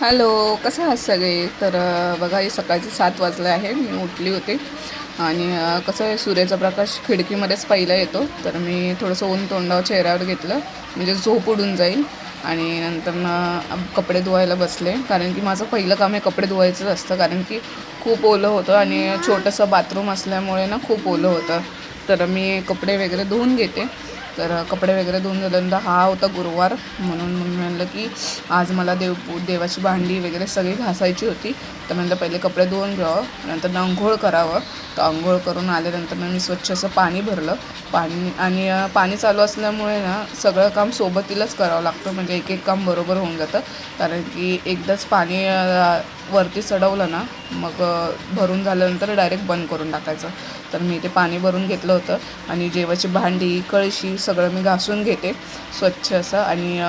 Hello, कसं आहात सगळे? तर बघा हे सकाळचे 7 वाजले आहे. मी उठली होते आणि कसं आहे सूर्याचा प्रकाश खिडकीमध्येच पहिला येतो. तर मी थोडंसं ऊन तोंडावर चेहऱ्यावर घेतलं म्हणजे झोप उडून जाईल. आणि नंतर कपडे धुवायला बसले, कारण की माझं पहिलं काम हे कपडे धुवायचंच असतं, कारण की खूप ओलं होतं आणि छोटंसं बाथरूम असल्यामुळे ना खूप ओलं होतं. तर मी कपडे वगैरे धुवून घेते. तर कपडे वगैरे धुवून झाल्यानंतर हा होता गुरुवार, म्हणून मग मी म्हणलं की आज मला देवाची भांडी वगैरे सगळी घासायची होती. तर म्हणलं पहिले कपडे धुवून घ्यावं, नंतर अंघोळ करावं. तर अंघोळ करून आल्यानंतर मी स्वच्छ असं पाणी भरलं. पाणी चालू असल्यामुळे ना सगळं काम सोबतीलाच करावं लागतं, म्हणजे एक एक काम बरोबर होऊन जातं. कारण की एकदाच पाणी वरती चढवलं ना, मग भरून झाल्यानंतर डायरेक्ट बंद करून टाकायचं. तर मी ते पाणी भरून घेतलं होतं आणि जेवाची भांडी कळशी सगळं मी घासून घेते स्वच्छ असं. आणि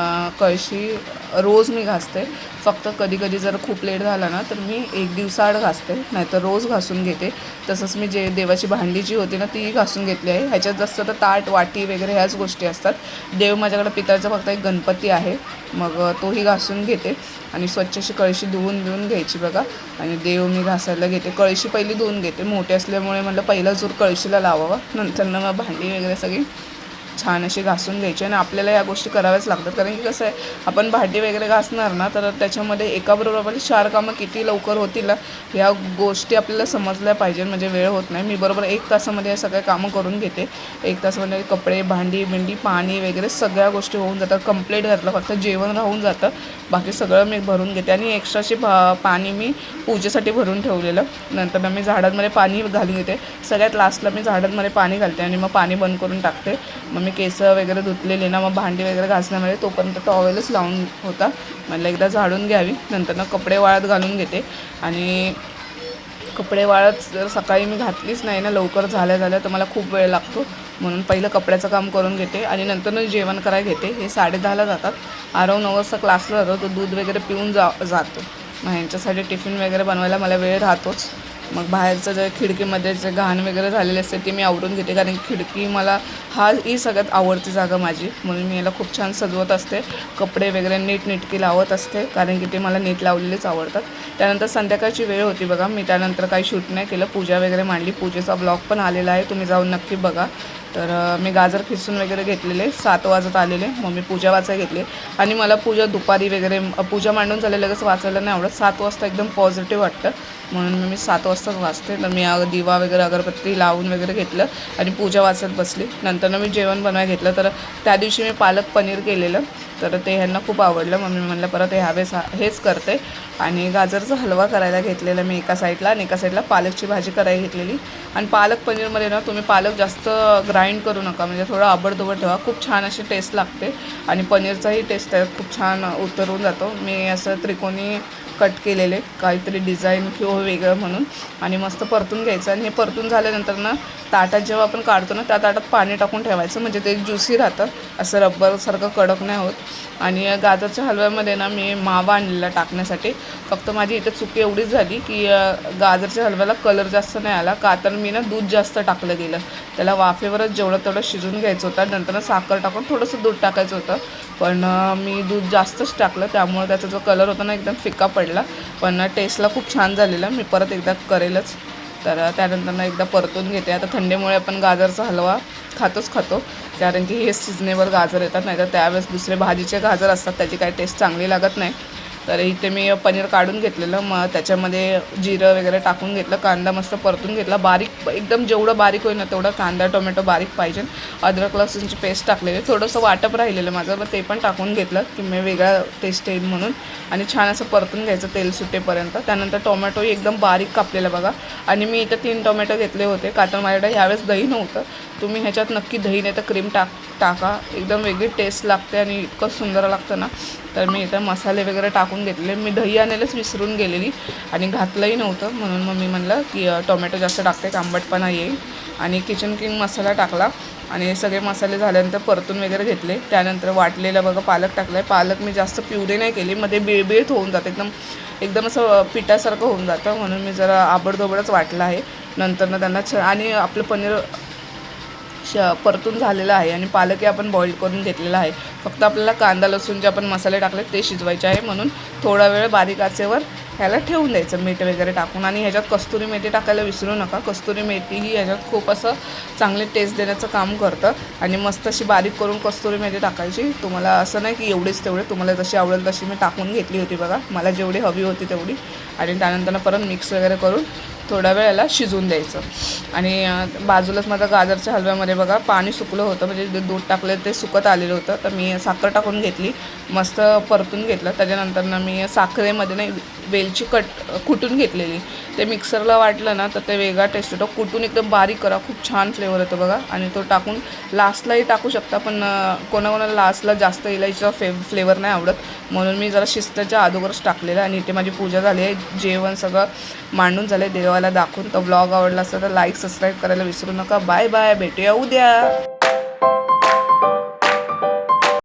कळशी रोज मी घासते. फक्त कधी कधी जर खूप लेट झाला ना तर मी एक दिवसाआड घासते, नाहीतर रोज घासून घेते. तसंच मी जे देवाची भांडी जी होती ना तीही घासून घेतली आहे. ह्याच्यात जास्त तर ताट वाटी वगैरे ह्याच गोष्टी असतात. देव माझ्याकडे पितळचा फक्त एक गणपती आहे, मग तोही घासून घेते. आणि स्वच्छ अशी कळशी धुवून घ्यायची बघा. आणि देव मी घासायला घेते. कळशी पहिली धुवून घेते, मोठे असल्यामुळे म्हटलं पहिला जोर कळशीला लावावा, नंतर मग भांडी वगैरे सगळी छान अशी घासून घ्यायची. आणि आपल्याला या गोष्टी कराव्याच लागतात, कारण की कसं आहे आपण भांडी वगैरे घासणार ना तर त्याच्यामध्ये एकाबरोबर आपली 4 कामं किती लवकर होतील ना ह्या गोष्टी आपल्याला समजल्या पाहिजे, म्हणजे वेळ होत नाही. मी बरोबर 1 तासामध्ये हे सगळे कामं करून घेते. 1 तासामध्ये कपडे भांडी पाणी वगैरे सगळ्या गोष्टी होऊन जातात. कंप्लीट घातलं, फक्त जेवण राहून जातं, बाकी सगळं मी भरून घेते. आणि एक्स्ट्राची पाणी मी पूजेसाठी भरून ठेवलेलं. नंतर मी झाडांमध्ये पाणी घालून घेते. सगळ्यात लास्टला मी झाडांमध्ये पाणी घालते आणि मग पाणी बंद करून टाकते. मग मी केस वगैरे धुतलेले ना, मग भांडी वगैरे घासण्यामध्ये तोपर्यंत टॉवेलच लावून होता, म्हणलं एकदा झाडून घ्यावी. नंतर कपडे वाळत घालून घेते. आणि कपडे वाळत जर सकाळी मी घातलीच नाही ना लवकर झाल्या तर मला खूप वेळ लागतो, म्हणून पहिलं कपड्याचं काम करून घेते आणि नंतर जेवण करायला घेते. हे 10:30ला जातात. आरव 9 वाजता क्लासला जातो, तो दूध वगैरे पिऊन जातो. मग ह्यांच्यासाठी टिफिन वगैरे बनवायला मला वेळ राहतोच. मग बाहेरचं जे खिडकीमध्ये जे घाण वगैरे झालेले असते ते मी आवरून घेते, कारण खिडकी मला ही सगळ्यात आवडती जागा माझी, म्हणून मी याला खूप छान सजवत असते. कपडे वगैरे नीटनेटकी लावत असते, कारण की ते मला नीट लावलेलेच आवडतात. त्यानंतर संध्याकाळची वेळ होती बघा. मी त्यानंतर काही शूट नाही केलं, पूजा वगैरे मांडली. पूजेचा ब्लॉग पण आलेला आहे, तुम्ही जाऊन नक्की बघा. तर मी गाजर खिसून वगैरे घेतलेले, 7 वाजत आलेले. मग मी पूजा वाचायला घेतली. आणि मला पूजा दुपारी वगैरे पूजा मांडून झाले लगेच वाचायला नाही आवडत. 7 वाजता एकदम पॉझिटिव्ह वाटतं, म्हणून मी 7 वाजताच वाचते. तर मी दिवा वगैरे अगरबत्ती लावून वगैरे घेतलं आणि पूजा वाचत बसली. नंतर मी जेवण बनवायला घेतलं. तर त्या दिवशी मी पालक पनीर केलेलं, तर ते ह्यांना खूप आवडलं. मग मी म्हणलं परत ह्यावेळेस हेच करते. आणि गाजरचा हलवा करायला घेतलेला मी एका साईडला, आणि एका साईडला पालकची भाजी करायला घेतलेली. आणि पालक पनीरमध्ये ना तुम्ही पालक जास्त ग्राइंड करू नका, म्हणजे थोडं आबडधोबड ठेवा, खूप छान अशी टेस्ट लागते. आणि पनीरचाही टेस्ट आहे खूप छान उतरून जातो. मी असं त्रिकोणी कट केलेले, काहीतरी डिझाईन किंवा वेगळं म्हणून. आणि मस्त परतून घ्यायचं. आणि हे परतून झाल्यानंतर ना ताटात जेव्हा आपण काढतो ना त्या ताटात पाणी टाकून ठेवायचं, म्हणजे ते ज्युसी राहतं, असं रब्बरसारखं कडक नाही होत. आणि गाजरच्या हलव्यामध्ये ना मी मावा आणलेला टाकण्यासाठी. फक्त माझी इथे चुकी एवढीच झाली की गाजरच्या हलव्याला कलर जास्त नाही आला, का तर मी ना दूध जास्त टाकलं गेलं. त्याला वाफेवरच जेवढं तेवढं शिजून घ्यायचं होतं, नंतर साखर टाकून थोडंसं दूध टाकायचं होतं. पण मी दूध जास्तच टाकलं, त्यामुळे त्याचा जो कलर होता ना एकदम फिका पडला. पण टेस्टला खूप छान झालेलं. मी परत एकदा करेलच. तर त्यानंतर एकदा परतून घेते. आता थंडीमुळे आपण गाजरचा हलवा खातो, कारण की हे सिजनेबल गाजर येतात, नाही तर त्यावेळेस दुसरे भाजीचे गाजर असतात, त्याची काही टेस्ट चांगली लागत नाही. तर इथे मी पनीर काढून घेतलेलं, मग त्याच्यामध्ये जिरं वगैरे टाकून घेतलं, कांदा मस्त परतून घेतला बारीक, एकदम जेवढं बारीक होईल ना तेवढं कांदा टोमॅटो बारीक पाहिजे. अद्रक लसूणची पेस्ट टाकलेली, थोडंसं वाटप राहिलेलं माझं, मग ते पण टाकून घेतलं की मी वेगळा टेस्ट येईल म्हणून. आणि छान असं परतून घ्यायचं तेल सुटेपर्यंत. त्यानंतर टोमॅटोही एकदम बारीक कापलेलं बघा. आणि मी इथं 3 टोमॅटो घेतले होते, का तर माझ्याकडे ह्यावेळेस दही नव्हतं. तुम्ही ह्याच्यात नक्की दही नाही तर क्रीम टाका, एकदम वेगळी टेस्ट लागते आणि इतकं सुंदर लागतं ना. तर मी इथं मसाले वगैरे टाकून घेतले. मी दही आणायलाच विसरून गेलेली आणि घातलंही नव्हतं, म्हणून मग मी म्हणलं की टोमॅटो जास्त टाकते, आंबटपणा येईल. आणि किचन किंग मसाला टाकला. आणि सगळे मसाले झाल्यानंतर परतून वगैरे घेतले. त्यानंतर वाटलेलं बघा पालक टाकलं आहे. पालक मी जास्त प्युरी नाही केली, मध्ये बिळबिळीत होऊन जातं, एकदम असं पिठासारखं होऊन जातं, म्हणून मी जरा आबडधोबडच वाटलं आहे. नंतर त्यांना आणि आपलं पनीर परतून झालेलं आहे आणि पालकही आपण बॉईल करून घेतलेला आहे. फक्त आपल्याला कांदा लसूण जे आपण मसाले टाकले ते शिजवायचे आहे, म्हणून थोडा वेळ बारीक आचेवर ह्याला ठेवून द्यायचं मीठ वगैरे टाकून. आणि ह्याच्यात कस्तुरी मेथी टाकायला विसरू नका. कस्तुरी मेथी ही ह्याच्यात खूप असं चांगले टेस्ट देण्याचं काम करतं आणि मस्त अशी बारीक करून कस्तुरी मेथी टाकायची. तुम्हाला असं नाही की एवढेच तेवढे, तुम्हाला जशी आवडेल तशी मी टाकून घेतली होती बघा, मला जेवढी हवी होती तेवढी. आणि त्यानंतर परत मिक्स वगैरे करून थोडा वेळ याला शिजवून द्यायचं. आणि बाजूलाच माझा गाजरच्या हलव्यामध्ये बघा पाणी सुकलं होतं, म्हणजे दूध टाकलं ते सुकत आलेलं होतं, तर मी साखर टाकून घेतली, मस्त परतून घेतलं. त्याच्यानंतर मी साखरेमध्ये नाही वेलची कुटून घेतलेली, ते मिक्सरला वाटलं ना तर ते वेगळा टेस्ट येतो. कुटून एकदम बारीक करा, खूप छान फ्लेवर येतो बघा. आणि तो टाकून लास्टलाही टाकू शकता, पण कोणाकोणाला लास्टला जास्त इलायचीचा फ्लेवर नाही आवडत, म्हणून मी जरा शिस्ताच्या अगोदरच टाकलेलं. आणि इथे माझी पूजा झाली आहे, जेवण सगळं मांडून झालं आहे देवाला दाखवून. तर ब्लॉग आवडला असेल तर लाईक सबस्क्राईब करायला विसरू नका. बाय बाय, भेटूया उद्या.